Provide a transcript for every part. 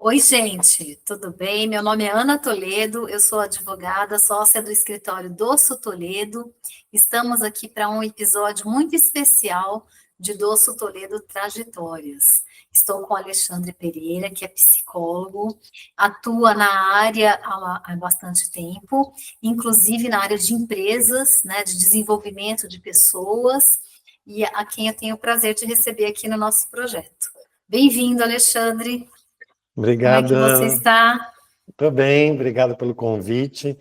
Oi, gente, tudo bem? Meu nome é Ana Toledo, eu sou advogada, sócia do escritório Dosso Toledo. Estamos aqui para um episódio muito especial de Dosso Toledo Trajetórias. Estou com o Alexandre Pereira, que é psicólogo, atua na área há bastante tempo, inclusive na área de empresas, né, de desenvolvimento de pessoas, e a quem eu tenho o prazer de receber aqui no nosso projeto. Bem-vindo, Alexandre. Como é Obrigado, que você Ana. está? Estou bem, obrigado pelo convite.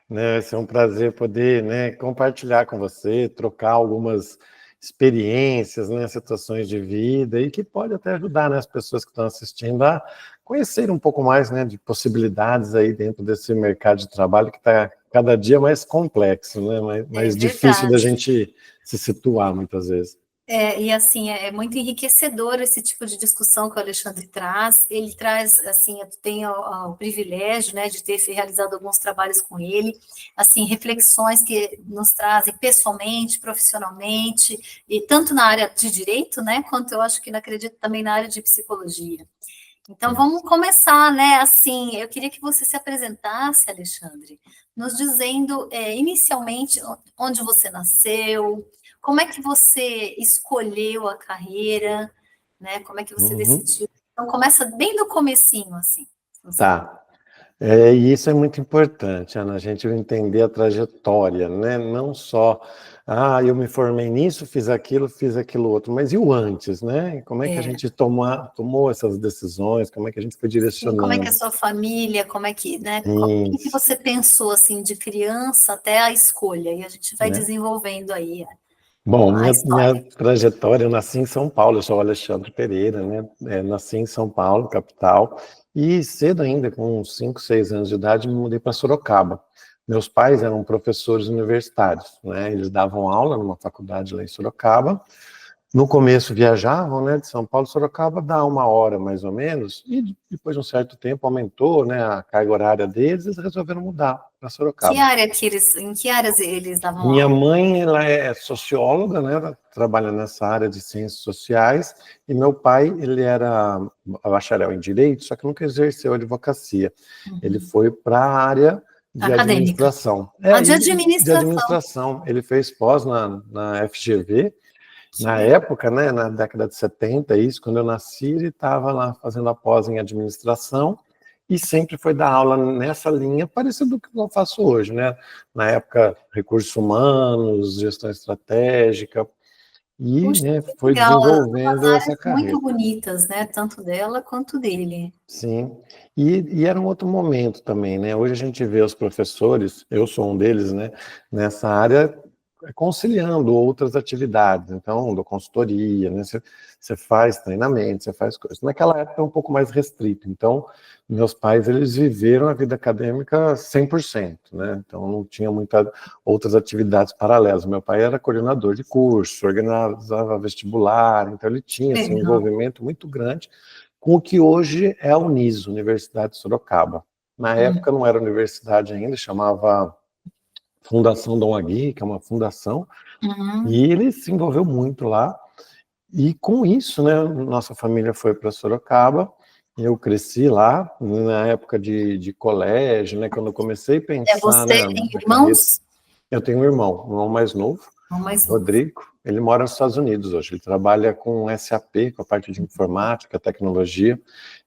Vai ser um prazer poder, compartilhar com você, trocar algumas experiências, situações de vida e que pode até ajudar, as pessoas que estão assistindo a conhecer um pouco mais, de possibilidades aí dentro desse mercado de trabalho que está cada dia mais complexo, mais difícil da Verdade. gente se situar muitas vezes. E assim, é muito enriquecedor esse tipo de discussão que o Alexandre traz. Ele traz, assim, eu tenho o privilégio, né, de ter realizado alguns trabalhos com ele, assim, reflexões que nos trazem pessoalmente, profissionalmente, e tanto na área de direito, né, quanto eu acho que acredito também na área de psicologia. Então, vamos começar, né, assim, eu queria que você se apresentasse, Alexandre, nos dizendo, inicialmente, onde você nasceu, como é que você escolheu a carreira, né? Como é que você decidiu? Então, começa bem do comecinho, assim. Tá. E isso é muito importante, Ana, a gente entender a trajetória, Não só, eu me formei nisso, fiz aquilo outro, mas e o antes, Como é que a gente tomou essas decisões, como é que a gente foi Sim, como é que é a direcionando? sua família, como é que, né? O que você pensou, assim, de criança até a escolha? E a gente vai desenvolvendo aí. Bom, minha trajetória, eu nasci em São Paulo, eu sou o Alexandre Pereira, nasci em São Paulo, capital, e cedo ainda, com uns 5, 6 anos de idade, me mudei para Sorocaba. Meus pais eram professores universitários, Eles davam aula numa faculdade lá em Sorocaba. No começo viajavam, de São Paulo a Sorocaba, dá 1 hora mais ou menos, e depois de um certo tempo aumentou, a carga horária deles, eles resolveram mudar para Sorocaba. Em que áreas eles davam Minha aula? mãe, ela é socióloga, Ela trabalha nessa área de ciências sociais, e meu pai, ele era bacharel em direito, só que nunca exerceu advocacia. Ele foi para a área de Acadêmica. administração. De De administração. administração. Ele fez pós na FGV, na época, na década de 70, isso, quando eu nasci, ele estava lá fazendo a pós em administração e sempre foi dar aula nessa linha, parecido com o que eu faço hoje, Na época, recursos humanos, gestão estratégica, e Puxa, que foi legal. desenvolvendo Duas essa áreas muito carreira. bonitas, né? Tanto dela quanto dele. Sim, e era um outro momento também, Hoje a gente vê os professores, eu sou um deles, Nessa área conciliando outras atividades, então, dou consultoria, Você faz treinamento, você faz coisas. Naquela época é um pouco mais restrito, então, meus pais, eles viveram a vida acadêmica 100%, Então, não tinha muitas outras atividades paralelas. Meu pai era coordenador de curso, organizava vestibular, então ele tinha, assim, um Legal. envolvimento muito grande com o que hoje é a Uniso, Universidade de Sorocaba. Na época não era universidade ainda, chamava Fundação Dom Aguirre, que é uma fundação, e ele se envolveu muito lá. E com isso, nossa família foi para Sorocaba, eu cresci lá, na época de colégio, quando eu comecei a pensar, Você tem na carreira. irmãos? Eu tenho um irmão mais novo, Não, mais novo. Rodrigo. Ele mora nos Estados Unidos hoje, ele trabalha com SAP, com a parte de informática, tecnologia.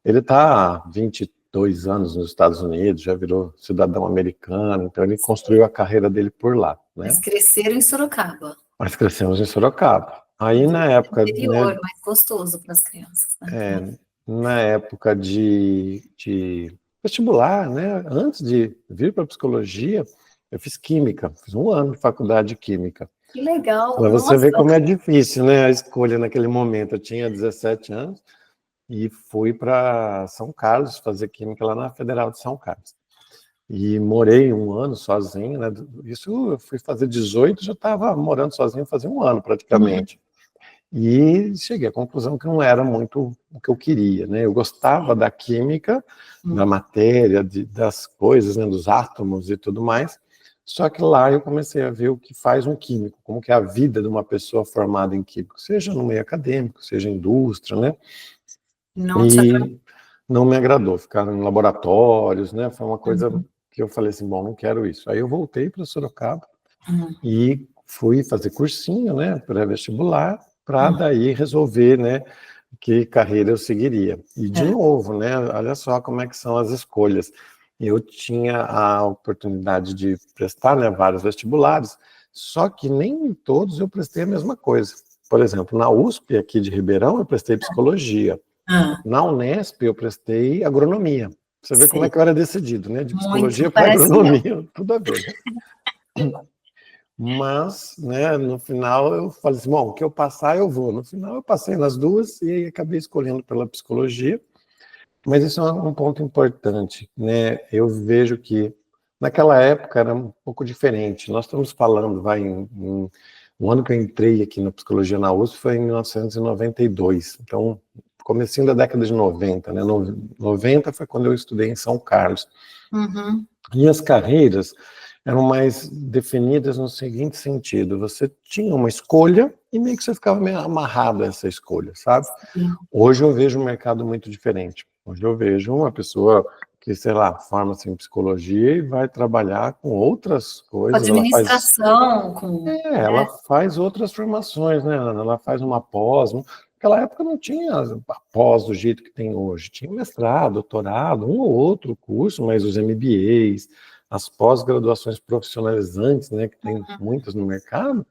Ele está há 22 anos nos Estados Unidos, já virou cidadão americano, então ele construiu a carreira dele por lá, Mas cresceram em Sorocaba. Nós crescemos em Sorocaba. Aí na época, Interior, mais gostoso para as crianças. na época de vestibular, antes de vir para psicologia, eu fiz química, fiz 1 ano de faculdade de química. Que legal. Para você Nossa. ver como é difícil, a escolha naquele momento. Eu tinha 17 anos e fui para São Carlos fazer química lá na Federal de São Carlos. E morei 1 ano sozinho, Isso eu fui fazer 18, já estava morando sozinho fazia 1 ano praticamente. E cheguei à conclusão que não era muito o que eu queria, Eu gostava da química, da matéria, das coisas, dos átomos e tudo mais. Só que lá eu comecei a ver o que faz um químico, como que é a vida de uma pessoa formada em químico, seja no meio acadêmico, seja indústria, Não te não me agradou, ficar em laboratórios, né? Foi uma coisa que eu falei assim, bom, não quero isso. Aí eu voltei para Sorocaba e fui fazer cursinho, né, pré-vestibular, para daí resolver, né, que carreira eu seguiria. E de novo, né, olha só como é que são as escolhas. Eu tinha a oportunidade de prestar, né, vários vestibulares, só que nem em todos eu prestei a mesma coisa. Por exemplo, na USP aqui de Ribeirão eu prestei psicologia. Na Unesp eu prestei agronomia. Você vê como é que eu era decidido, né? De psicologia para agronomia, tudo a ver. Mas, né, no final eu falei assim, bom, o que eu passar eu vou. No final eu passei nas duas e acabei escolhendo pela psicologia. Mas isso é um ponto importante, né? Eu vejo que naquela época era um pouco diferente. Nós estamos falando, o ano que eu entrei aqui na psicologia na USP foi em 1992. Então, comecinho da década de 90, né? 90 foi quando eu estudei em São Carlos. E as carreiras eram mais definidas no seguinte sentido: você tinha uma escolha e meio que você ficava meio amarrado a essa escolha, sabe? Hoje eu vejo um mercado muito diferente. Hoje eu vejo uma pessoa que, sei lá, forma-se em psicologia e vai trabalhar com outras coisas. Administração, ela faz outras formações, né? Ela faz uma pós. Naquela época não tinha a pós do jeito que tem hoje. Tinha mestrado, doutorado, um ou outro curso, mas os MBAs, as pós-graduações profissionalizantes, né, que tem muitas no mercado,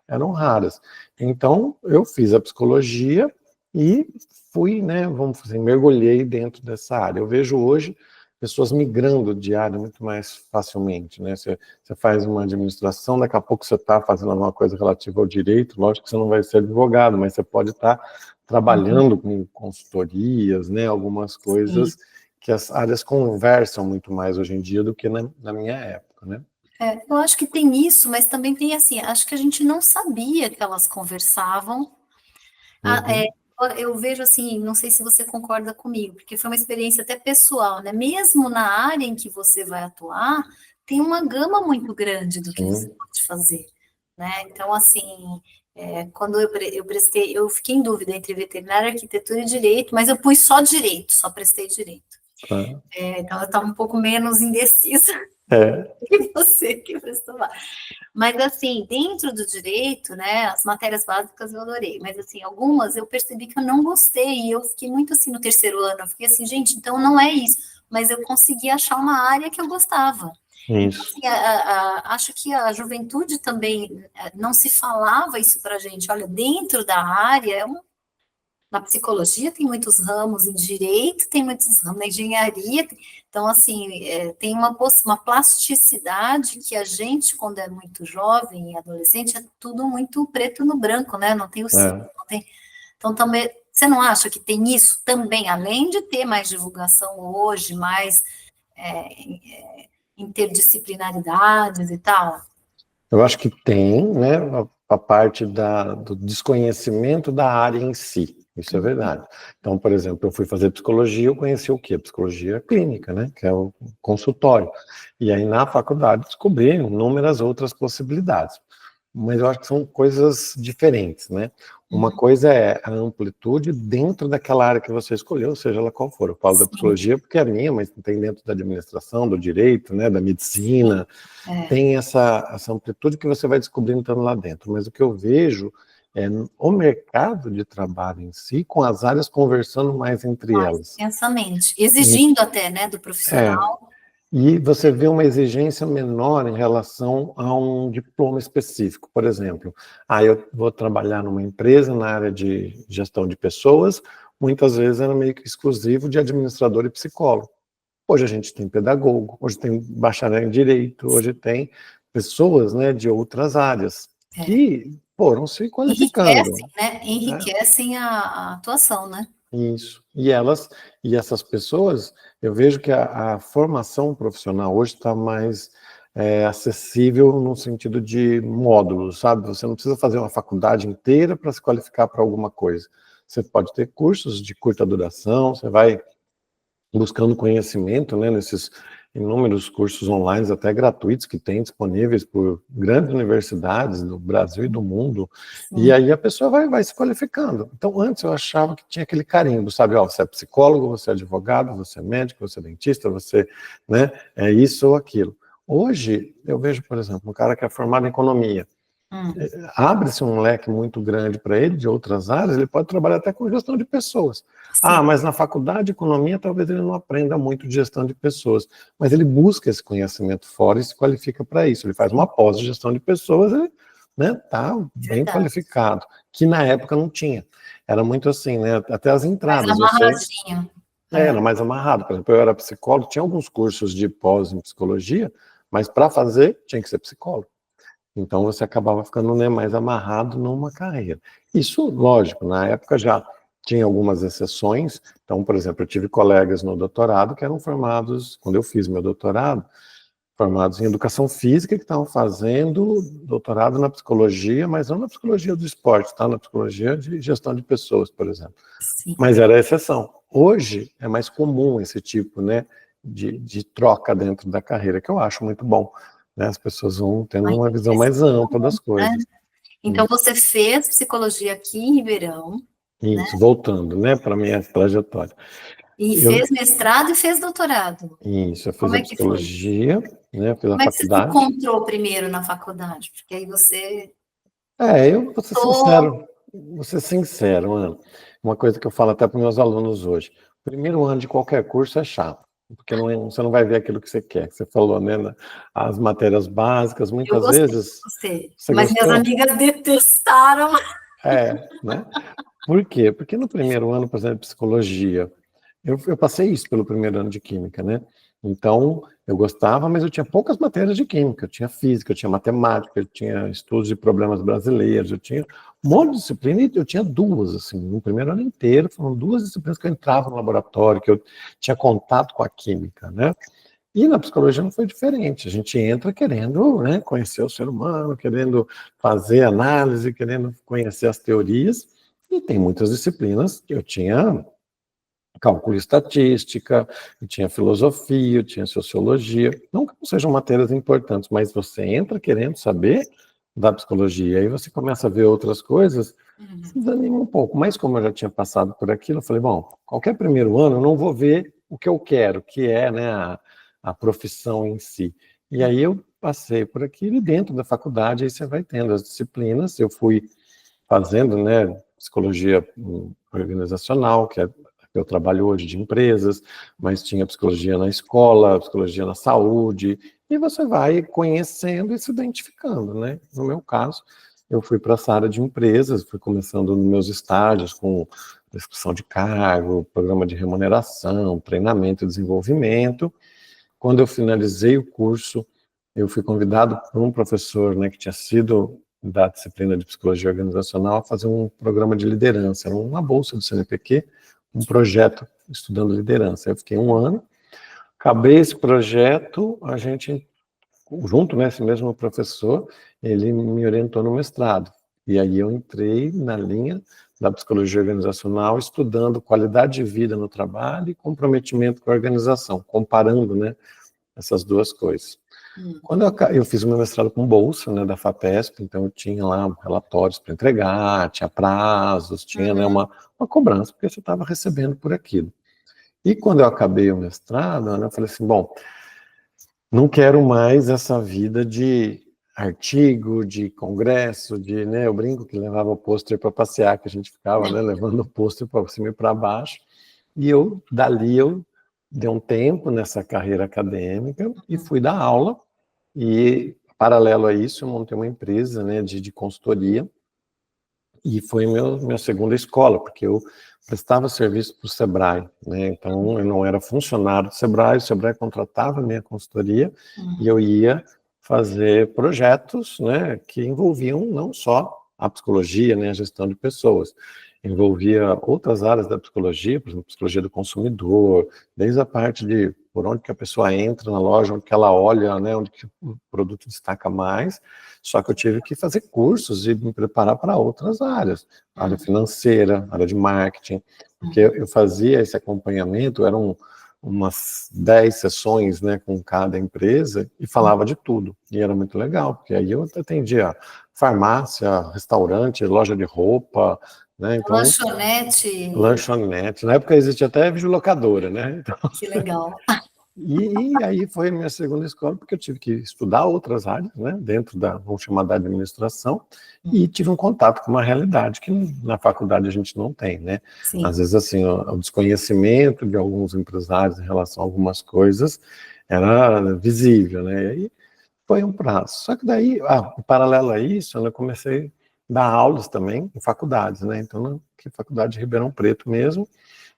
eram raras. Então, eu fiz a psicologia e fui, né, vamos dizer, mergulhei dentro dessa área. Eu vejo hoje pessoas migrando de área muito mais facilmente, né? Você faz uma administração, daqui a pouco você está fazendo alguma coisa relativa ao direito, lógico que você não vai ser advogado, mas você pode estar trabalhando com consultorias, né, algumas coisas que as áreas conversam muito mais hoje em dia do que na minha época, né? Eu acho que tem isso, mas também tem assim, acho que a gente não sabia que elas conversavam. Eu vejo assim, não sei se você concorda comigo, porque foi uma experiência até pessoal, né? Mesmo na área em que você vai atuar, tem uma gama muito grande do que você pode fazer, né? Então, assim, quando eu prestei, eu fiquei em dúvida entre veterinária, arquitetura e direito, mas eu pus só direito, só prestei direito. Então, eu estava um pouco menos indecisa que você que prestou lá. Mas, assim, dentro do direito, né, as matérias básicas eu adorei, mas, assim, algumas eu percebi que eu não gostei, e eu fiquei muito, assim, no terceiro ano, eu fiquei assim, gente, então não é isso, mas eu consegui achar uma área que eu gostava. Então, assim, acho que a juventude também, não se falava isso pra gente, olha, dentro da área, na psicologia tem muitos ramos, em direito tem muitos ramos, na engenharia, então, assim, tem uma plasticidade que a gente, quando é muito jovem e adolescente, é tudo muito preto no branco, né? Não tem o ciclo, não tem... Então, também, você não acha que tem isso também, além de ter mais divulgação hoje, mais interdisciplinaridades e tal? Eu acho que tem, né, a parte do desconhecimento da área em si. Isso é verdade. Então, por exemplo, eu fui fazer psicologia, eu conheci o quê? Psicologia clínica, né? Que é o consultório. E aí, na faculdade, descobri inúmeras outras possibilidades. Mas eu acho que são coisas diferentes, né? Uma coisa é a amplitude dentro daquela área que você escolheu, seja ela qual for. Eu falo da psicologia porque é minha, mas tem dentro da administração, do direito, né? Da medicina. Tem essa amplitude que você vai descobrindo estando lá dentro. Mas o que eu vejo é o mercado de trabalho em si, com as áreas conversando mais entre elas. Intensamente, exigindo até, né, do profissional. E você vê uma exigência menor em relação a um diploma específico. Por exemplo, eu vou trabalhar numa empresa na área de gestão de pessoas, muitas vezes era meio que exclusivo de administrador e psicólogo. Hoje a gente tem pedagogo, hoje tem bacharel em direito, hoje tem pessoas, né, de outras áreas que foram se qualificando. Enriquecem, né? Enriquecem a atuação, né? Isso. E essas pessoas, eu vejo que a formação profissional hoje está mais acessível no sentido de módulos, sabe? Você não precisa fazer uma faculdade inteira para se qualificar para alguma coisa. Você pode ter cursos de curta duração, você vai buscando conhecimento, né, nesses inúmeros cursos online, até gratuitos, que tem disponíveis por grandes universidades do Brasil e do mundo, e aí a pessoa vai se qualificando. Então, antes eu achava que tinha aquele carimbo, sabe, ó, você é psicólogo, você é advogado, você é médico, você é dentista, você, né, é isso ou aquilo. Hoje, eu vejo, por exemplo, um cara que é formado em economia, abre-se um leque muito grande para ele, de outras áreas, ele pode trabalhar até com gestão de pessoas. Ah, mas na faculdade de economia talvez ele não aprenda muito de gestão de pessoas, mas ele busca esse conhecimento fora e se qualifica para isso. Ele faz uma pós de gestão de pessoas, ele, né, tá bem qualificado, que na época não tinha. Era muito assim, né, até as entradas. Mais amarradinho. Era mais amarrado. Por exemplo, eu era psicólogo, tinha alguns cursos de pós em psicologia, mas para fazer tinha que ser psicólogo. Então você acabava ficando, né, mais amarrado numa carreira. Isso, lógico, na época já tinha algumas exceções. Então, por exemplo, eu tive colegas no doutorado que eram formados, quando eu fiz meu doutorado, formados em educação física, que estavam fazendo doutorado na psicologia, mas não na psicologia do esporte, tá? Na psicologia de gestão de pessoas, por exemplo. Sim. Mas era a exceção. Hoje é mais comum esse tipo, né, de troca dentro da carreira, que eu acho muito bom. Né? As pessoas vão tendo uma visão mais ampla das coisas. Então, você fez psicologia aqui em Ribeirão. Isso, né? Voltando, né, para a minha trajetória. E fez mestrado e fez doutorado. Isso, eu fiz a psicologia, né, fiz a faculdade. Como é que você se encontrou primeiro na faculdade? Porque aí você... eu vou ser sincero, Ana. Uma coisa que eu falo até para os meus alunos hoje. Primeiro ano de qualquer curso é chato, porque você não vai ver aquilo que você quer. Você falou, né, as matérias básicas, muitas vezes... Mas minhas amigas detestaram. Né? Por quê? Porque no primeiro ano, por exemplo, de psicologia, eu passei isso pelo primeiro ano de química, né? Então, eu gostava, mas eu tinha poucas matérias de química. Eu tinha física, eu tinha matemática, eu tinha estudos de problemas brasileiros, eu tinha um monte de disciplina e eu tinha duas, assim, no primeiro ano inteiro, foram duas disciplinas que eu entrava no laboratório, que eu tinha contato com a química, né? E na psicologia não foi diferente. A gente entra querendo, né, conhecer o ser humano, querendo fazer análise, querendo conhecer as teorias, e tem muitas disciplinas que eu tinha cálculo e estatística, eu tinha filosofia, eu tinha sociologia, não que não sejam matérias importantes, mas você entra querendo saber da psicologia, aí você começa a ver outras coisas, se desanima um pouco, mas como eu já tinha passado por aquilo, eu falei, bom, qualquer primeiro ano eu não vou ver o que eu quero, que é, né, a profissão em si. E aí eu passei por aquilo e dentro da faculdade aí você vai tendo as disciplinas, eu fui fazendo, né, psicologia organizacional, que é eu trabalho hoje de empresas, mas tinha psicologia na escola, psicologia na saúde, e você vai conhecendo e se identificando, né? No meu caso, eu fui para essa área de empresas, fui começando nos meus estágios com descrição de cargo, programa de remuneração, treinamento e desenvolvimento. Quando eu finalizei o curso, eu fui convidado por um professor, né, que tinha sido da disciplina de psicologia organizacional a fazer um programa de liderança, era uma bolsa do CNPq, um projeto estudando liderança. Eu fiquei um ano, acabei esse projeto, a gente, junto, né, esse mesmo professor, ele me orientou no mestrado. E aí eu entrei na linha da psicologia organizacional, estudando qualidade de vida no trabalho e comprometimento com a organização, comparando, né, essas duas coisas. Quando eu fiz o meu mestrado com bolsa, né, da FAPESP, então eu tinha lá relatórios para entregar, tinha prazos, tinha, né, uma cobrança, porque você estava recebendo por aquilo. E quando eu acabei o mestrado, né, eu falei assim, bom, não quero mais essa vida de artigo, de congresso, de, né, eu brinco que levava o pôster para passear, que a gente ficava, né, levando o pôster para cima e para baixo, e dali eu dei um tempo nessa carreira acadêmica e fui dar aula. E, paralelo a isso, eu montei uma empresa, né, de consultoria, e foi minha segunda escola, porque eu prestava serviço para o Sebrae, né, então eu não era funcionário do Sebrae, o Sebrae contratava a minha consultoria, e eu ia fazer projetos, né, que envolviam não só a psicologia, né, a gestão de pessoas, envolvia outras áreas da psicologia, por exemplo, psicologia do consumidor, desde a parte de por onde que a pessoa entra na loja, onde que ela olha, né, onde que o produto destaca mais, só que eu tive que fazer cursos e me preparar para outras áreas, área financeira, área de marketing, porque eu fazia esse acompanhamento, era um umas 10 sessões, né, com cada empresa e falava de tudo. E era muito legal, porque aí eu atendia farmácia, restaurante, loja de roupa, né, então... Lanchonete. Lanchonete. Na época existia até videolocadora, né? Então, que legal. e aí foi a minha segunda escola, porque eu tive que estudar outras áreas, né, dentro da, vamos chamar, da administração, e tive um contato com uma realidade que na faculdade a gente não tem, né? Sim. Às vezes, assim, o desconhecimento de alguns empresários em relação a algumas coisas era visível, né? E aí foi um prazo. Só que daí, em paralelo a isso, eu comecei a dar aulas também em faculdades, né? Então, na faculdade de Ribeirão Preto mesmo,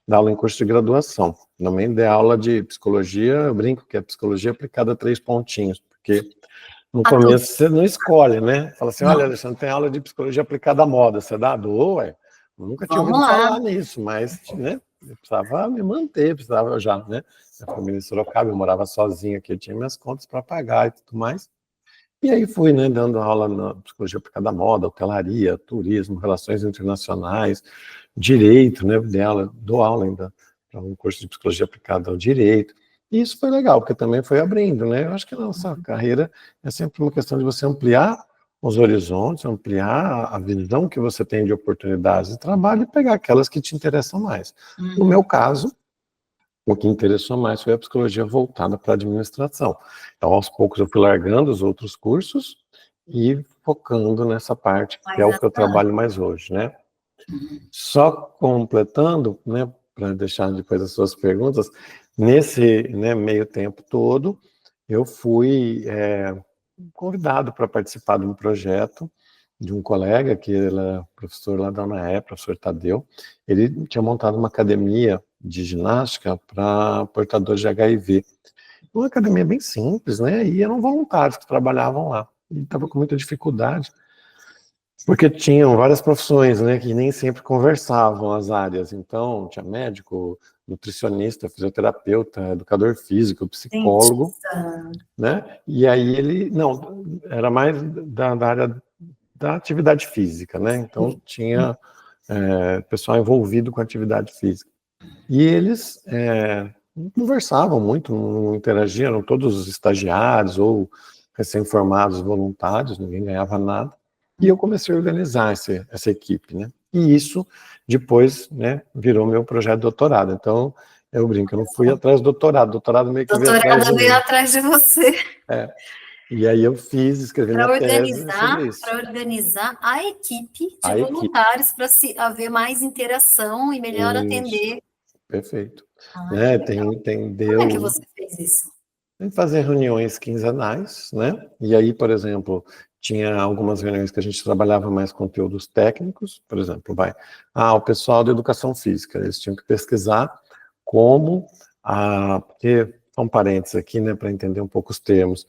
dar aula em curso de graduação. Também dei aula de psicologia, eu brinco que é psicologia aplicada a 3 pontinhos, porque no começo você não escolhe, né? Fala assim, olha, Alexandre, tem aula de psicologia aplicada à moda, você dá? Ué, eu nunca tinha ouvido falar nisso, mas, né, eu precisava me manter, precisava já, né? A família em Sorocaba, eu morava sozinho aqui, eu tinha minhas contas para pagar e tudo mais. E aí fui, né, dando aula na psicologia aplicada à moda, hotelaria, turismo, relações internacionais, direito, né, dou aula ainda para um curso de psicologia aplicada ao direito. E isso foi legal, porque também foi abrindo, né? Eu acho que a nossa carreira é sempre uma questão de você ampliar os horizontes, ampliar a visão que você tem de oportunidades de trabalho e pegar aquelas que te interessam mais. No meu caso, o que interessou mais foi a psicologia voltada para a administração. Então, aos poucos, eu fui largando os outros cursos e focando nessa parte, que é o que eu trabalho mais hoje, né? Só completando, né, para deixar depois as suas perguntas, nesse, né, meio tempo todo, eu fui convidado para participar de um projeto de um colega, que ele é professor lá da UNAE, professor Tadeu. Ele tinha montado uma academia de ginástica para portadores de HIV. Uma academia bem simples, né? E eram voluntários que trabalhavam lá. E estava com muita dificuldade, porque tinham várias profissões, né, que nem sempre conversavam as áreas. Então, tinha médico, nutricionista, fisioterapeuta, educador físico, psicólogo, né? E aí ele, não, era mais da área da atividade física, né? Então, tinha pessoal envolvido com atividade física. E eles conversavam muito, não interagiam, eram todos estagiários ou recém-formados voluntários, ninguém ganhava nada. E eu comecei a organizar essa equipe, né? E isso, depois, né, virou meu projeto de doutorado. Então, eu brinco, eu não fui atrás do doutorado, doutorado meio que veio atrás de mim. Veio atrás de você. E aí eu escrevi minha tese sobre isso. Para organizar a equipe de voluntários, para haver mais interação e melhor atender. Perfeito. Né? Como é que você fez isso? Tem que fazer reuniões quinzenais, né? E aí, por exemplo, tinha algumas reuniões que a gente trabalhava mais conteúdos técnicos, por exemplo, o pessoal da educação física, eles tinham que pesquisar como, porque são parênteses aqui, né, para entender um pouco os termos.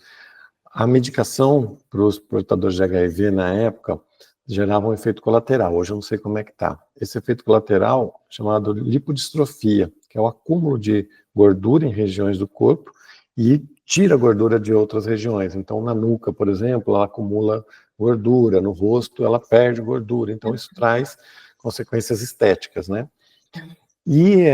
A medicação para os portadores de HIV na época gerava um efeito colateral, hoje eu não sei como é que está. Esse efeito colateral, chamado lipodistrofia, que é o acúmulo de gordura em regiões do corpo e tira gordura de outras regiões. Então, na nuca, por exemplo, ela acumula gordura, no rosto ela perde gordura, então isso traz consequências estéticas, né? E,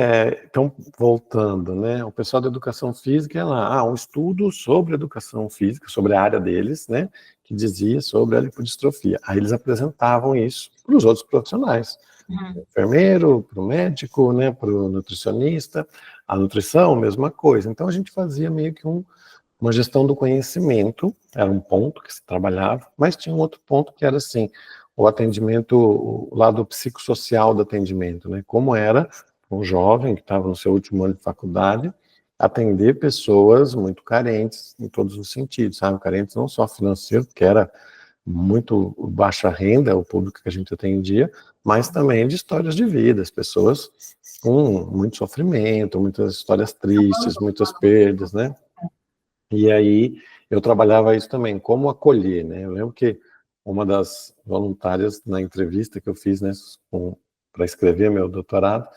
então, voltando, né, o pessoal da educação física, um estudo sobre educação física, sobre a área deles, né, que dizia sobre a lipodistrofia. Aí eles apresentavam isso para os outros profissionais, pro enfermeiro, para o médico, né, para o nutricionista, a nutrição, mesma coisa. Então, a gente fazia meio que uma gestão do conhecimento, era um ponto que se trabalhava, mas tinha um outro ponto que era assim, o atendimento, o lado psicossocial do atendimento, né, como era um jovem que estava no seu último ano de faculdade, atender pessoas muito carentes em todos os sentidos, sabe? Carentes não só financeiro, que era muito baixa renda, o público que a gente atendia, mas também de histórias de vida, as pessoas com muito sofrimento, muitas histórias tristes, muitas perdas, né? E aí eu trabalhava isso também, como acolher, né? Eu lembro que uma das voluntárias na entrevista que eu fiz, né, para escrever meu doutorado,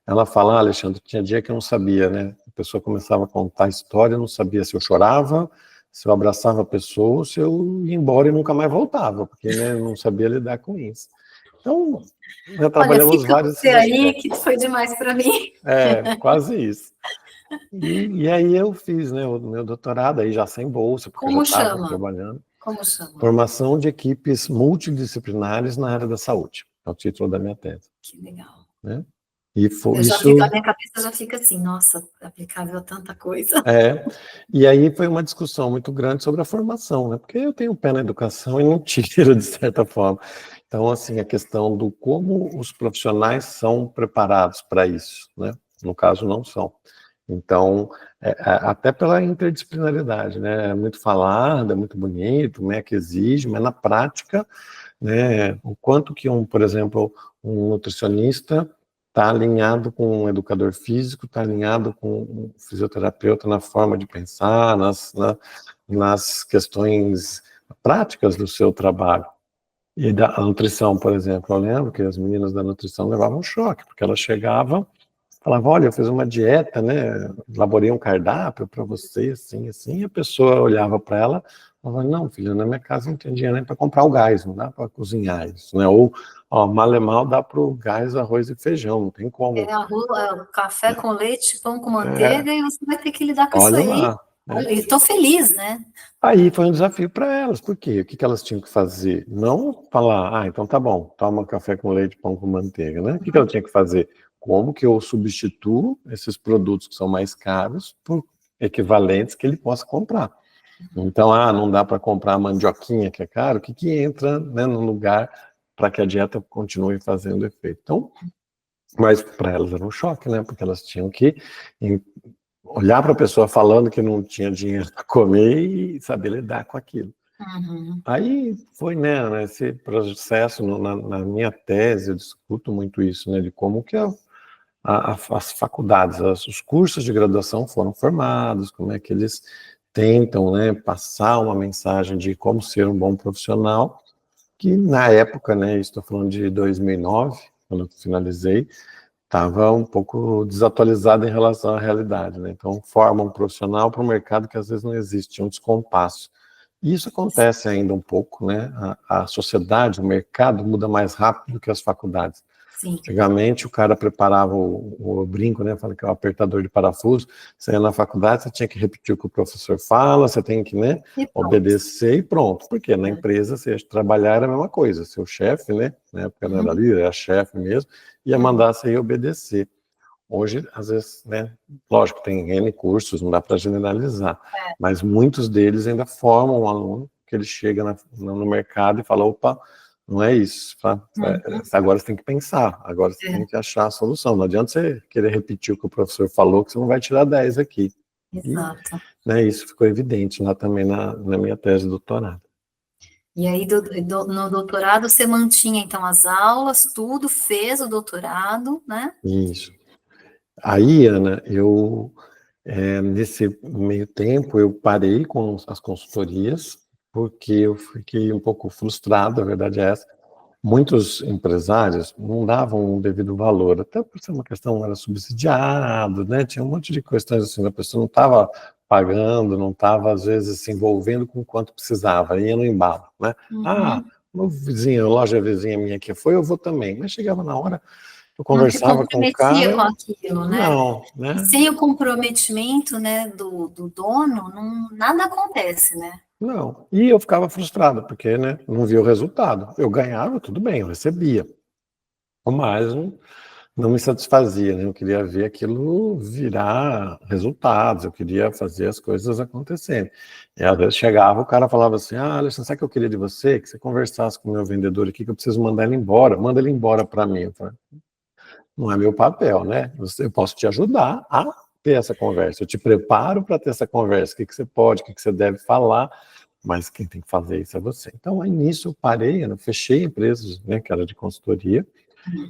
ela fala, Alexandre, tinha dia que eu não sabia, né? A pessoa começava a contar a história, eu não sabia se eu chorava, se eu abraçava a pessoa, ou se eu ia embora e nunca mais voltava, porque, né, eu não sabia lidar com isso. Então, já trabalhamos vários aspectos. Aí que foi demais para mim. Quase isso. E aí eu fiz, né, o meu doutorado, aí já sem bolsa, porque eu já Como estava chama? trabalhando. Como chama? Formação de equipes multidisciplinares na área da saúde. É o título da minha tese. Que legal. Né? E foi Eu já fico, a isso. minha cabeça já fica assim, nossa, aplicável a tanta coisa. E aí foi uma discussão muito grande sobre a formação, né? Porque eu tenho um pé na educação e não tiro, de certa forma. Então, assim, a questão do como os profissionais são preparados para isso, né? No caso, não são. Então, até pela interdisciplinaridade, né? É muito falado, é muito bonito, né? Que exige, mas na prática, né? O quanto que por exemplo, um nutricionista está alinhado com um educador físico, está alinhado com um fisioterapeuta na forma de pensar, nas questões práticas do seu trabalho. E da nutrição, por exemplo, eu lembro que as meninas da nutrição levavam um choque, porque elas chegavam, falavam, olha, eu fiz uma dieta, né, elaborei um cardápio para você, assim, assim, e a pessoa olhava para ela, falava, não, filha, na minha casa não tem dinheiro nem para comprar o gás, não dá para cozinhar isso, né, ou, ó, mal e mal dá para o gás, arroz e feijão, não tem como. Café com leite, pão com É, manteiga, e você vai ter que lidar com isso olha aí. lá, né? Olha, estou feliz, né? Aí foi um desafio para elas, por quê? O que que elas tinham que fazer? Não falar, ah, então tá bom, toma café com leite, pão com manteiga, né? O que que ela tinha que fazer? Como que eu substituo esses produtos que são mais caros por equivalentes que ele possa comprar? Então, não dá para comprar a mandioquinha que é caro, o que que entra, né, no lugar para que a dieta continue fazendo efeito? Então, mas para elas era um choque, né? Porque elas tinham que olhar para a pessoa falando que não tinha dinheiro para comer e saber lidar com aquilo. Uhum. Aí foi, né, esse processo, na minha tese, eu discuto muito isso, né, de como que as faculdades, os cursos de graduação foram formados, como é que eles tentam, né, passar uma mensagem de como ser um bom profissional, que na época, né, estou falando de 2009, quando eu finalizei, estava um pouco desatualizado em relação à realidade, né? Então, forma um profissional para um mercado que às vezes não existe, um descompasso. E isso acontece ainda um pouco, né? A sociedade, o mercado muda mais rápido que as faculdades. Sim. Antigamente, o cara preparava o brinco, né? Fala que é o apertador de parafuso. Você ia na faculdade, você tinha que repetir o que o professor fala, você tem que, né, obedecer e pronto. Porque na empresa, você trabalhar era a mesma coisa. Seu chefe, né? Na época não era líder, era chefe mesmo, ia mandar você ir obedecer. Hoje, às vezes, né, lógico, tem N cursos, não dá para generalizar, mas muitos deles ainda formam um aluno que ele chega no mercado e fala, opa, não é isso, tá? Agora você tem que pensar, agora você tem que achar a solução, não adianta você querer repetir o que o professor falou, que você não vai tirar 10 aqui. Exato. E, né, isso ficou evidente lá também na minha tese de doutorado. E aí, no doutorado, você mantinha, então, as aulas, tudo, fez o doutorado, né? Isso. Aí, Ana, nesse meio tempo, eu parei com as consultorias, porque eu fiquei um pouco frustrado, a verdade é essa. Muitos empresários não davam o devido valor, até por ser uma questão, era subsidiado, né? Tinha um monte de questões assim, a pessoa não estava pagando, não estava, às vezes, se envolvendo com o quanto precisava, ia no embalo, né? Meu vizinho, a loja vizinha minha que foi, eu vou também. Mas chegava na hora, eu Não se conversava com o comprometia cara, com aquilo, né? não, né? E sem o comprometimento, né, do dono, nada acontece, né? Não. E eu ficava frustrado, porque, né, não via o resultado. Eu ganhava, tudo bem, eu recebia. Mas não me satisfazia, né? Eu queria ver aquilo virar resultados, eu queria fazer as coisas acontecerem. E às vezes chegava, o cara falava assim, Alexandre, sabe o que eu queria de você? Que você conversasse com o meu vendedor aqui, que eu preciso mandar ele embora, manda ele embora para mim. Eu falei, não é meu papel, né? Eu posso te ajudar a ter essa conversa, eu te preparo para ter essa conversa, o que você pode, o que você deve falar, mas quem tem que fazer isso é você. Então, aí nisso eu parei, eu fechei empresas, né, que era de consultoria,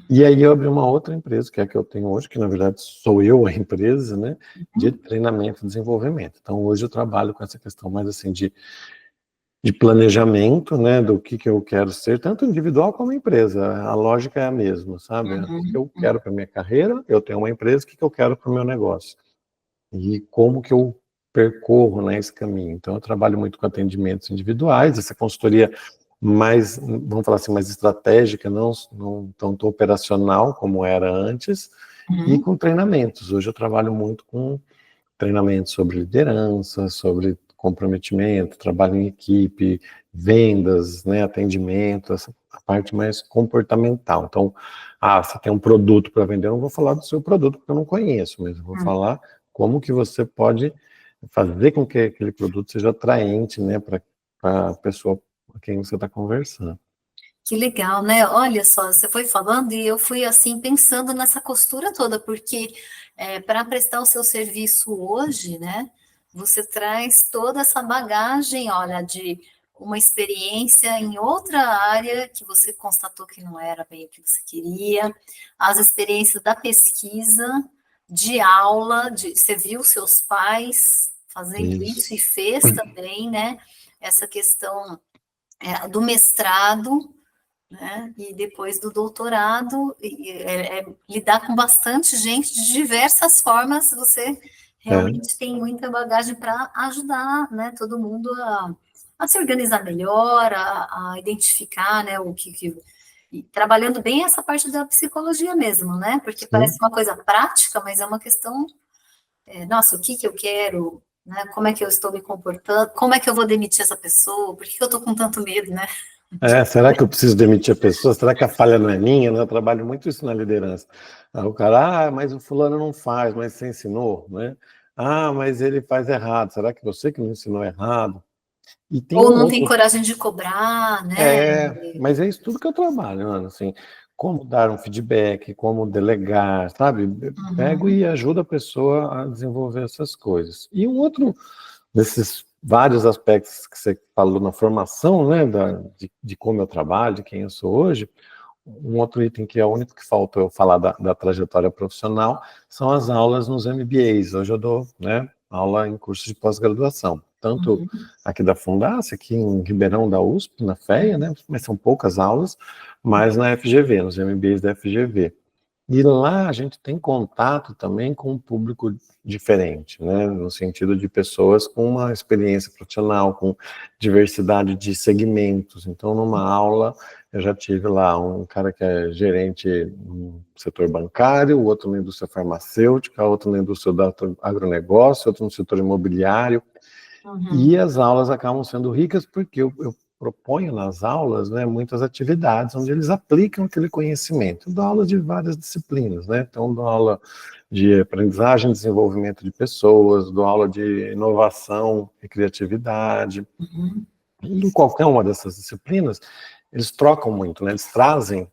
e aí eu abri uma outra empresa, que é a que eu tenho hoje, que na verdade sou eu a empresa, né, de treinamento e desenvolvimento. Então, hoje eu trabalho com essa questão mais assim de planejamento, né, do que eu quero ser, tanto individual como empresa. A lógica é a mesma, sabe? O que eu quero para minha carreira, eu tenho uma empresa, o que eu quero para o meu negócio? E como que eu percorro, né, esse caminho. Então, eu trabalho muito com atendimentos individuais, essa consultoria mais, vamos falar assim, mais estratégica, não tanto operacional como era antes, e com treinamentos. Hoje eu trabalho muito com treinamento sobre liderança, sobre comprometimento, trabalho em equipe, vendas, né, atendimento, essa a parte mais comportamental. Então, você tem um produto para vender, eu não vou falar do seu produto porque eu não conheço, mas eu vou falar como que você pode fazer com que aquele produto seja atraente, né, para a pessoa com quem você está conversando. Que legal, né? Olha só, você foi falando e eu fui assim pensando nessa costura toda, porque para prestar o seu serviço hoje, né? Você traz toda essa bagagem, olha, de uma experiência em outra área que você constatou que não era bem o que você queria, as experiências da pesquisa, de aula, você viu seus pais fazendo isso e fez também, né? Essa questão do mestrado, né? E depois do doutorado, lidar com bastante gente de diversas formas, você realmente tem muita bagagem para ajudar, né, todo mundo a se organizar melhor, a identificar, né, e trabalhando bem essa parte da psicologia mesmo, né, porque parece uma coisa prática, mas é uma questão, nossa, o que eu quero, né, como é que eu estou me comportando, como é que eu vou demitir essa pessoa, por que eu estou com tanto medo, né? Será que eu preciso demitir a pessoa? Será que a falha não é minha? Né? Eu trabalho muito isso na liderança. O cara, mas o fulano não faz, mas você ensinou, né? Mas ele faz errado. Será que você que não ensinou errado? E tem Ou não tem coragem de cobrar, né? Mas é isso tudo que eu trabalho, Ana, assim, como dar um feedback, como delegar, sabe? Pego e ajudo a pessoa a desenvolver essas coisas. E um outro desses vários aspectos que você falou na formação, né, de como eu trabalho, de quem eu sou hoje, um outro item que é o único que faltou eu falar da trajetória profissional são as aulas nos MBAs. Hoje eu dou, né, aula em cursos de pós-graduação, tanto aqui da Fundace, aqui em Ribeirão da USP, na FEA, né, mas são poucas aulas, mas na FGV, nos MBAs da FGV. E lá a gente tem contato também com um público diferente, né, no sentido de pessoas com uma experiência profissional, com diversidade de segmentos. Então, numa aula, eu já tive lá um cara que é gerente no setor bancário, o outro na indústria farmacêutica, outro na indústria do agronegócio, outro no setor imobiliário. E as aulas acabam sendo ricas porque eu proponho nas aulas, né, muitas atividades onde eles aplicam aquele conhecimento. Eu dou aula de várias disciplinas, né? Então, dou aula de aprendizagem e desenvolvimento de pessoas, dou aula de inovação e criatividade. E em qualquer uma dessas disciplinas, eles trocam muito, né? Eles trazem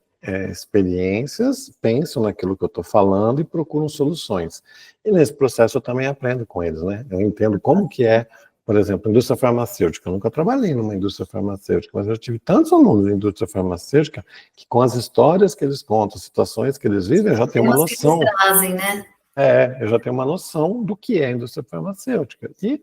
experiências, pensam naquilo que eu estou falando e procuram soluções. E nesse processo eu também aprendo com eles, né? Eu entendo como que é, por exemplo, indústria farmacêutica. Eu nunca trabalhei numa indústria farmacêutica, mas eu tive tantos alunos de indústria farmacêutica que com as histórias que eles contam, as situações que eles vivem, eu já tenho uma noção. Que eles trazem, né? Eu já tenho uma noção do que é a indústria farmacêutica. E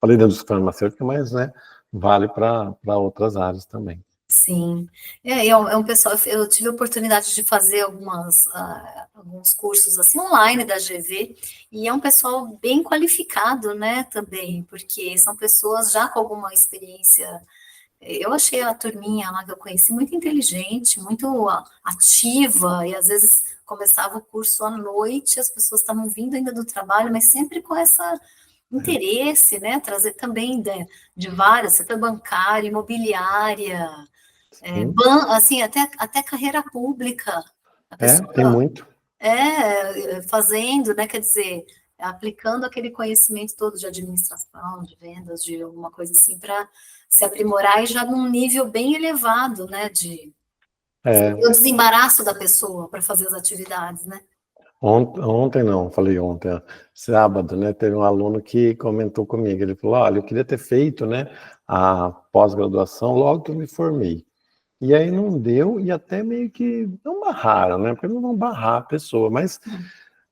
falei da indústria farmacêutica, mas, né, vale para outras áreas também. Sim, é um pessoal, eu tive a oportunidade de fazer alguns cursos assim online da GV, e é um pessoal bem qualificado, né, também, porque são pessoas já com alguma experiência. Eu achei a turminha lá que eu conheci muito inteligente, muito ativa, e às vezes começava o curso à noite, as pessoas estavam vindo ainda do trabalho, mas sempre com essa interesse, né, trazer também de várias, setor bancário, imobiliária, assim, até carreira pública, a pessoa Tem muito. Fazendo, né, quer dizer, aplicando aquele conhecimento todo de administração, de vendas, de alguma coisa assim, para se aprimorar e já num nível bem elevado, né, o desembaraço da pessoa para fazer as atividades, né? Ontem não, falei ontem, sábado, né, teve um aluno que comentou comigo, ele falou, olha, eu queria ter feito, né, a pós-graduação logo que eu me formei. E aí não deu, e até meio que não barraram, né, porque não vão barrar a pessoa, mas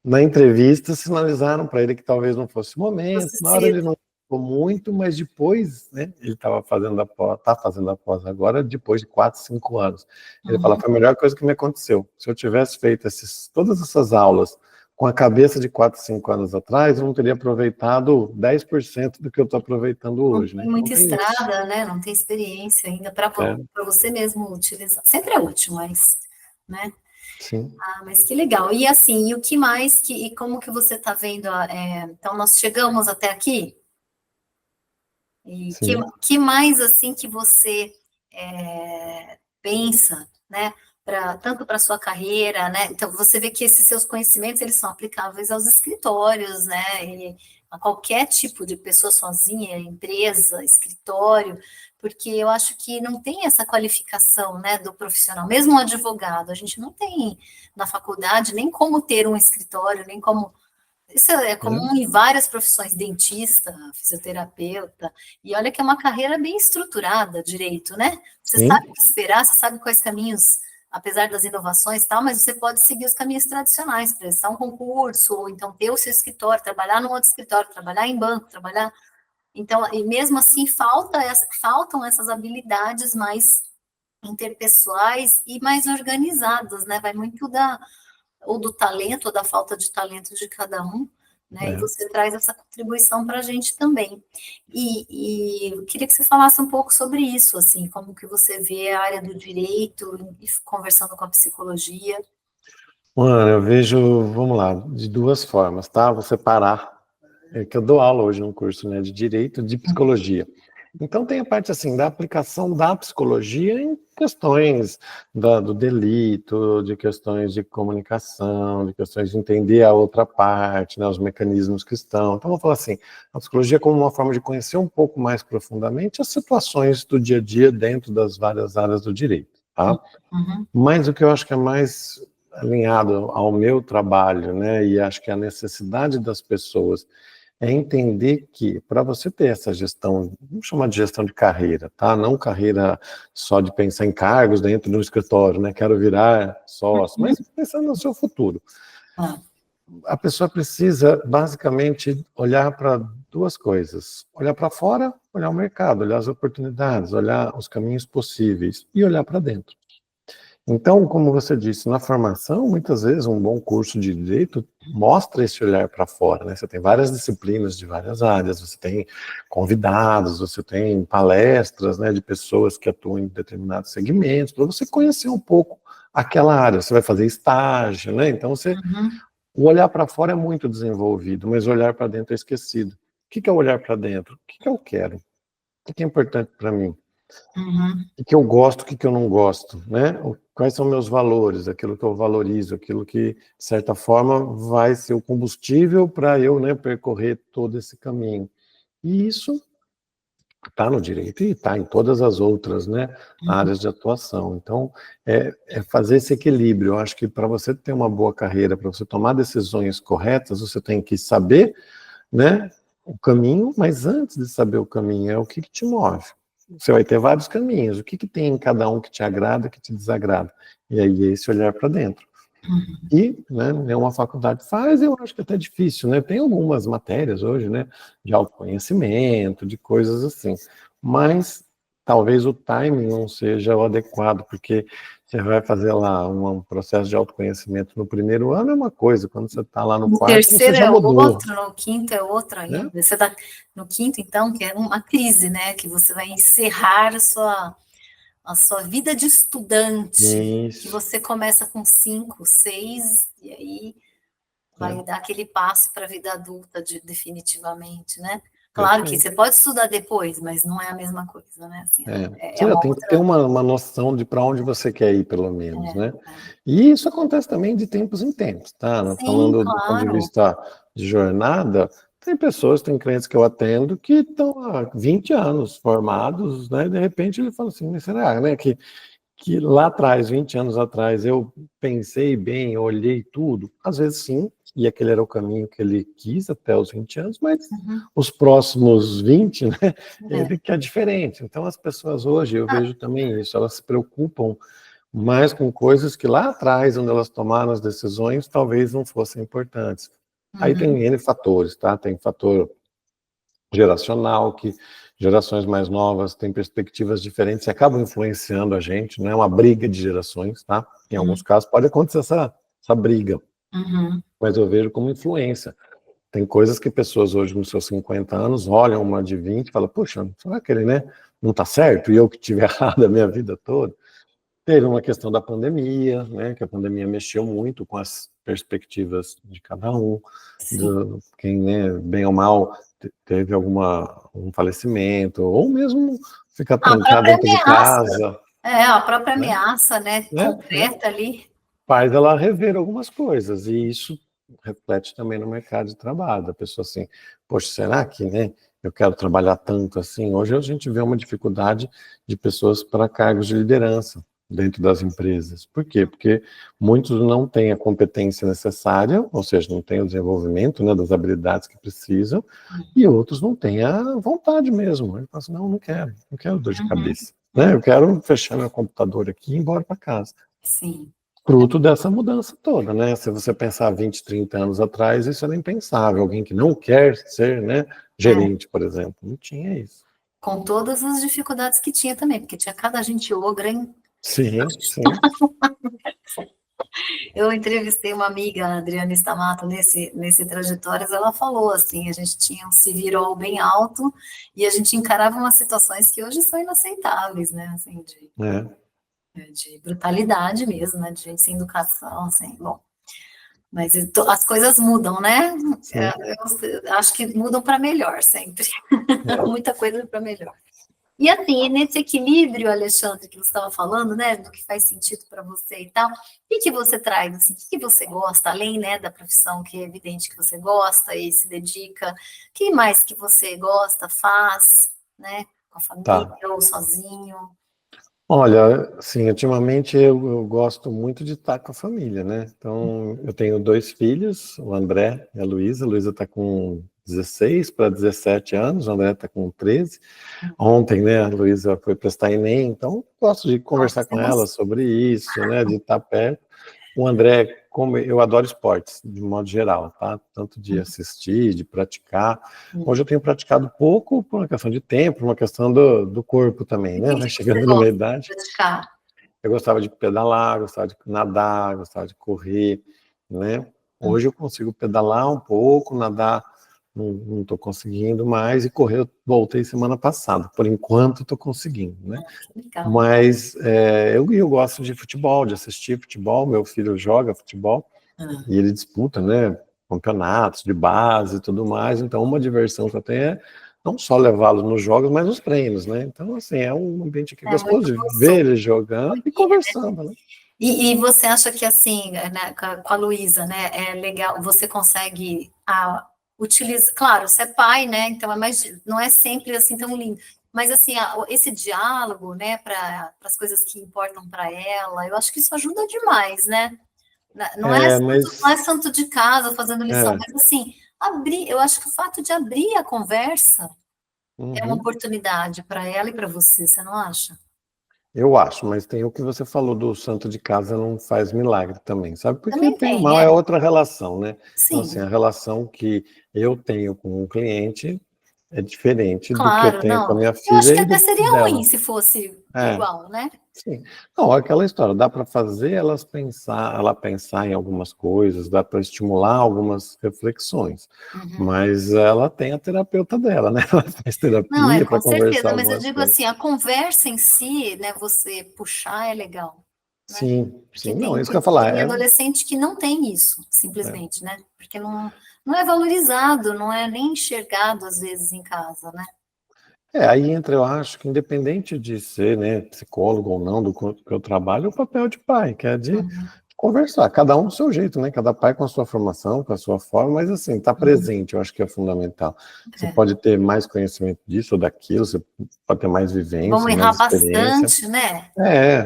na entrevista sinalizaram para ele que talvez não fosse o momento, na hora ele não gostou muito, mas depois, né, ele estava fazendo tá fazendo a pós agora, depois de 4, 5 anos. Ele fala, foi a melhor coisa que me aconteceu. Se eu tivesse feito todas essas aulas com a cabeça de 4, 5 anos atrás, eu não teria aproveitado 10% do que eu estou aproveitando hoje. Não tem né? muita estrada, né? Não tem experiência ainda para você mesmo utilizar. Sempre é útil, mas, né? Sim, Ah, mas que legal. E assim, e o que mais e como que você está vendo? Então, nós chegamos até aqui? E sim. que mais assim que você pensa, né? Tanto para sua carreira, né? Então você vê que esses seus conhecimentos eles são aplicáveis aos escritórios, né? E a qualquer tipo de pessoa sozinha, empresa, escritório, porque eu acho que não tem essa qualificação, né, do profissional, mesmo um advogado, a gente não tem na faculdade nem como ter um escritório, nem como isso é É, comum em várias profissões, dentista, fisioterapeuta, e olha que é uma carreira bem estruturada, direito, né? Você sabe sim, o que esperar, você sabe quais caminhos, apesar das inovações e tal, mas você pode seguir os caminhos tradicionais, prestar um concurso, ou então ter o seu escritório, trabalhar num outro escritório, trabalhar em banco, trabalhar... Então, e mesmo assim, faltam essas habilidades mais interpessoais e mais organizadas, né? Vai muito ou do talento, ou da falta de talento de cada um, né? E é. você traz essa contribuição para a gente também. E eu queria que você falasse um pouco sobre isso, assim, como que você vê a área do direito, e conversando com a psicologia. Mano, eu vejo, vamos lá, de duas formas, tá? Vou separar. É que eu dou aula hoje num curso, né, de Direito de Psicologia. Então tem a parte assim da aplicação da psicologia em questões do delito, de questões de comunicação, de questões de entender a outra parte, né, os mecanismos que estão. Então vou falar assim, a psicologia como uma forma de conhecer um pouco mais profundamente as situações do dia a dia dentro das várias áreas do direito, tá? Uhum, Mas o que eu acho que é mais alinhado ao meu trabalho, né, e acho que a necessidade das pessoas é entender que para você ter essa gestão, vamos chamar de gestão de carreira, tá? Não carreira só de pensar em cargos dentro de um escritório, né? Quero virar sócio, uhum. mas pensando no seu futuro. Ah, A pessoa precisa basicamente olhar para duas coisas: olhar para fora, olhar o mercado, olhar as oportunidades, olhar os caminhos possíveis e olhar para dentro. Então, como você disse, na formação, muitas vezes um bom curso de direito mostra esse olhar para fora, né? Você tem várias disciplinas de várias áreas, você tem convidados, você tem palestras, né, de pessoas que atuam em determinados segmentos, para você conhecer um pouco aquela área. Você vai fazer estágio, né? Então, uhum, o olhar para fora é muito desenvolvido, mas o olhar para dentro é esquecido. O que é o olhar para dentro? O que eu quero? O que é importante para mim? uhum, O que eu gosto, o que eu não gosto, né? Quais são meus valores, aquilo que eu valorizo, aquilo que, de certa forma, vai ser o combustível para eu, né, percorrer todo esse caminho. E isso está no direito e está em todas as outras, né, uhum, áreas de atuação. Então, é fazer esse equilíbrio. Eu acho que para você ter uma boa carreira, para você tomar decisões corretas, você tem que saber, né, o caminho, mas antes de saber o caminho, é o que te move. Você vai ter vários caminhos. O que tem em cada um que te agrada, que te desagrada? E aí esse olhar para dentro. uhum. E, né, nenhuma faculdade faz, eu acho que é até difícil, né? Tem algumas matérias hoje, né, de autoconhecimento, de coisas assim. Mas talvez o timing não seja o adequado, porque você vai fazer lá um processo de autoconhecimento no primeiro ano é uma coisa, quando você está lá no No quarto, você terceiro já é mudou, outro, no quinto é outro né? ainda. Você está no quinto, então, que é uma crise, né? Que você vai encerrar a sua vida de estudante, que Isso, você começa com 5, 6, e aí vai é, dar aquele passo para a vida adulta definitivamente, né? Claro que você perfeito. pode estudar depois, mas não é a mesma coisa, né? Assim, É, é você já uma tem que ter outra. uma noção de para onde você quer ir, pelo menos, né? É. E isso acontece também de tempos em tempos, tá? Sim, Falando do ponto de claro. vista de jornada, tem pessoas, tem clientes que eu atendo que estão há 20 anos formados, né? E de repente ele fala assim, mas será, né, que lá atrás, 20 anos atrás, eu pensei bem, olhei tudo? Às vezes sim, e aquele era o caminho que ele quis até os 20 anos, mas Uhum. os próximos 20, né, É. ele que é diferente. Então as pessoas hoje, eu Ah, vejo também isso, elas se preocupam mais com coisas que lá atrás, onde elas tomaram as decisões, talvez não fossem importantes. Aí uhum. tem N fatores, tá? Tem fator geracional, que gerações mais novas têm perspectivas diferentes e acabam influenciando a gente, não é uma briga de gerações, tá? Em alguns Uhum. casos pode acontecer essa briga, Uhum. mas eu vejo como influência. Tem coisas que pessoas hoje, nos seus 50 anos, olham uma de 20 e falam, puxa, será que ele, né, não está certo? E eu que tive errado a minha vida toda? Teve uma questão da pandemia, né, que a pandemia mexeu muito com as perspectivas de cada um, quem, né, bem ou mal, teve um falecimento, ou mesmo ficar A trancado própria dentro de ameaça, casa, a própria né, ameaça, né, né, concreta ali. faz ela rever algumas coisas, e isso reflete também no mercado de trabalho, a pessoa assim, poxa, será que, né, eu quero trabalhar tanto assim? Hoje a gente vê uma dificuldade de pessoas para cargos de liderança dentro das empresas. Por quê? Porque muitos não têm a competência necessária, ou seja, não têm o desenvolvimento, né, das habilidades que precisam, e outros não têm a vontade mesmo. Ele fala assim, não quero dor de cabeça, né? Eu quero fechar meu computador aqui e ir embora para casa. Sim. Fruto dessa mudança toda, né? Se você pensar 20, 30 anos atrás, isso era impensável. Alguém que não quer ser, né, gerente, por exemplo, não tinha isso. Com todas as dificuldades que tinha também, porque tinha cada gente ogra, hein? Sim, sim. Eu entrevistei uma amiga, a Adriana Stamato, nesse Trajetórias, ela falou assim, a gente tinha um se virou bem alto e a gente encarava umas situações que hoje são inaceitáveis, né? Assim, de brutalidade mesmo, né? De gente sem educação, assim, bom. Mas as coisas mudam, né? Eu acho que mudam para melhor sempre. Muita coisa para melhor. E assim, nesse equilíbrio, Alexandre, que você estava falando, né, do que faz sentido para você e tal, o que você traz, assim, o que você gosta, além, né, da profissão que é evidente que você gosta e se dedica, o que mais que você gosta, faz, né, com a família Tá. ou sozinho? Olha, assim, ultimamente eu gosto muito de estar com a família, né? Então, eu tenho 2 filhos, o André e a Luísa. A Luísa está com 16 para 17 anos, o André está com 13. Ontem, né, a Luísa foi prestar Enem, então gosto de conversar com ela sobre isso, né, de estar perto. O André, como eu adoro esportes, de modo geral, tá? Tanto de assistir, de praticar. Hoje eu tenho praticado pouco por uma questão de tempo, por uma questão do corpo também, né? O Vai que você chegando numa gosta de idade. praticar? Eu gostava de pedalar, gostava de nadar, gostava de correr, né? Hoje eu consigo pedalar um pouco, nadar não estou conseguindo mais, e correr eu voltei semana passada, por enquanto estou conseguindo, né? Legal. Mas eu gosto de futebol, de assistir futebol, meu filho joga futebol, e ele disputa, né, campeonatos de base e tudo mais, então uma diversão que eu tenho é não só levá-lo nos jogos, mas nos treinos, né? Então, assim, é um ambiente que é gostoso Muito de ver gostoso. ele jogando e conversando, né? E você acha que, assim, né, com a Luísa, né, é legal, você consegue utilizar, claro, você é pai, né, então não é sempre assim tão lindo, mas assim, esse diálogo, né, para as coisas que importam para ela, eu acho que isso ajuda demais, né? Não é santo de casa fazendo lição, mas assim, eu acho que o fato de abrir a conversa é uma oportunidade para ela e para você não acha? Eu acho, mas tem o que você falou do santo de casa não faz milagre também, sabe? Porque Também bem ou tem, mal é outra relação, né? Então, assim, sim. a relação que eu tenho com o cliente é diferente do que eu Claro, tenho com a não. minha Eu acho filha que e até do seria ruim dela. se fosse É, igual, né? sim. Não, aquela história, dá para fazer ela pensar em algumas coisas, dá para estimular algumas reflexões, mas ela tem a terapeuta dela, né? Ela faz Não, terapia com para conversar certeza, mas eu algumas digo coisas. assim, a conversa em si, né, você puxar é legal, né? Sim, Porque sim, não, é isso que eu ia falar. tem adolescente que não tem isso, simplesmente, né? Porque não é valorizado, não é nem enxergado às vezes em casa, né? Aí entra, eu acho que independente de ser, né, psicólogo ou não, do que eu trabalho, é o papel de pai, que é de conversar, cada um do seu jeito, né, cada pai com a sua formação, com a sua forma, mas assim, estar presente, eu acho que é fundamental. Você É. pode ter mais conhecimento disso ou daquilo, você pode ter mais Vamos vivência, mais errar experiência. bastante, né?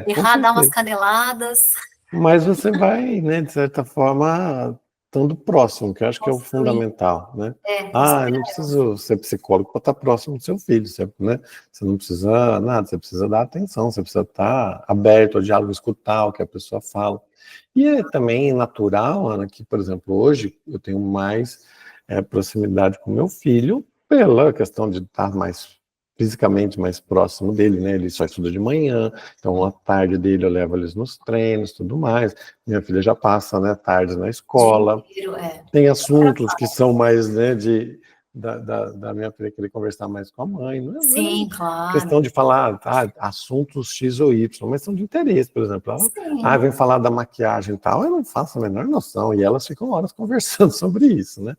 Com Errar, dar umas certeza. caneladas, Mas você vai, né, de certa forma, estando próximo, que eu acho que é o construir, fundamental, né? Eu não inspirar. preciso ser psicólogo para estar próximo do seu filho, você, né? Você não precisa nada, você precisa dar atenção, você precisa estar aberto ao diálogo, escutar o que a pessoa fala. E é também natural, Ana, que, por exemplo, hoje eu tenho mais proximidade com meu filho pela questão de estar mais fisicamente mais próximo dele, né? Ele só estuda de manhã, então à tarde dele eu levo eles nos treinos, tudo mais. Minha filha já passa, né, tardes na escola. Dinheiro, Tem assuntos que são mais, né, de da minha filha querer conversar mais com a mãe. Não Sim, é claro. questão de falar assuntos X ou Y, mas são de interesse, por exemplo. Ela, vem falar da maquiagem e tal, eu não faço a menor noção, e elas ficam horas conversando sobre isso, né?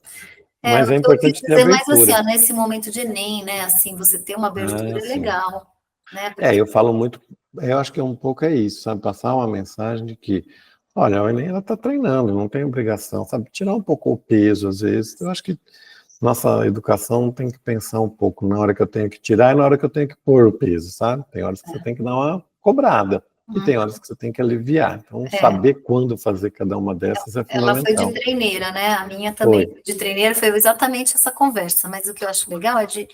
Mas é O que eu quis importante ter dizer mais assim, abertura. nesse momento de Enem, né, assim, você ter uma abertura é Sim. legal, né? Porque... eu falo muito, eu acho que um pouco é isso, sabe? Passar uma mensagem de que, olha, a Enem, ela está treinando, não tem obrigação, sabe? Tirar um pouco o peso, às vezes. Eu acho que nossa educação tem que pensar um pouco na hora que eu tenho que tirar e na hora que eu tenho que pôr o peso, sabe? Tem horas que você tem que dar uma cobrada e tem horas que você tem que aliviar. Então, saber quando fazer cada uma dessas é Ela foi de fundamental. treineira, né? A minha também Foi. de treineira, foi exatamente essa conversa. Mas o que eu acho legal é de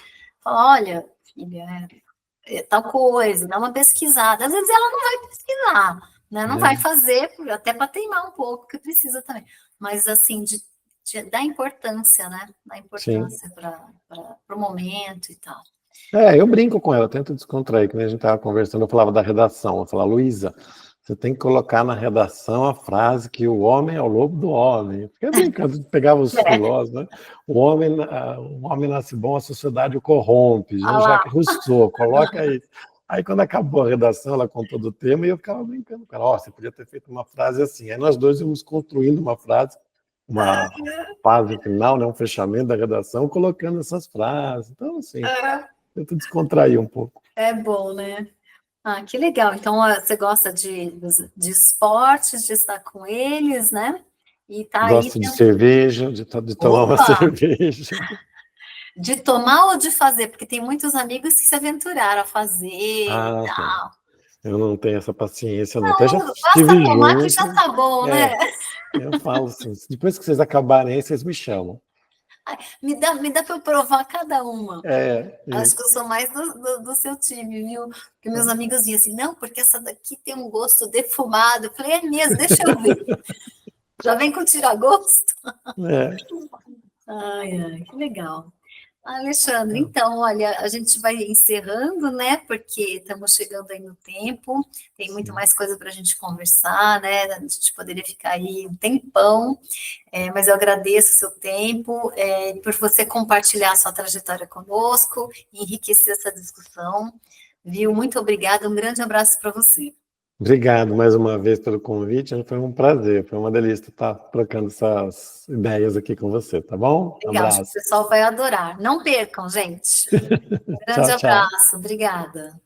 falar, olha, filha, tal coisa, dá uma pesquisada. Às vezes ela não vai pesquisar, né? Não vai fazer, até para teimar um pouco, que precisa também. Mas, assim, de dar importância, né? Dar importância para o momento e tal. Eu brinco com ela, tento descontrair, que nem a gente estava conversando, eu falava da redação, eu falava, Luísa, você tem que colocar na redação a frase que o homem é o lobo do homem. Fiquei brincando, pegava os filósofos, né? O homem nasce bom, a sociedade o corrompe. Jean-Jacques Rousseau, coloca aí. Aí, quando acabou a redação, ela contou do tema e eu ficava brincando com ela. Você podia ter feito uma frase assim. Aí nós dois íamos construindo uma frase, uma fase final, né? Um fechamento da redação, colocando essas frases. Então, assim, tento descontrair um pouco. É bom, né? Que legal. Então, você gosta de esportes, de estar com eles, né? E tá Gosto de cerveja, de tomar uma cerveja. De tomar ou de fazer? Porque tem muitos amigos que se aventuraram a fazer e tal. Eu não tenho essa paciência, não. Não, Até já basta estive tomar que junto. já tá bom, né? Eu falo assim, depois que vocês acabarem aí, vocês me chamam. Me dá para eu provar cada uma. Acho Isso. que eu sou mais do seu time, viu? Porque meus amigos diziam assim, não, porque essa daqui tem um gosto defumado. Eu falei, é mesmo, deixa eu ver. Já vem com tira-gosto? Ai, que legal. Alexandre, então, olha, a gente vai encerrando, né? Porque estamos chegando aí no tempo, tem muito mais coisa para a gente conversar, né? A gente poderia ficar aí um tempão, mas eu agradeço o seu tempo, por você compartilhar a sua trajetória conosco, enriquecer essa discussão, viu? Muito obrigada, um grande abraço para você. Obrigado mais uma vez pelo convite, foi um prazer, foi uma delícia estar trocando essas ideias aqui com você, tá bom? Legal, acho que o pessoal vai adorar. Não percam, gente. Um grande Tchau, tchau. abraço, obrigada.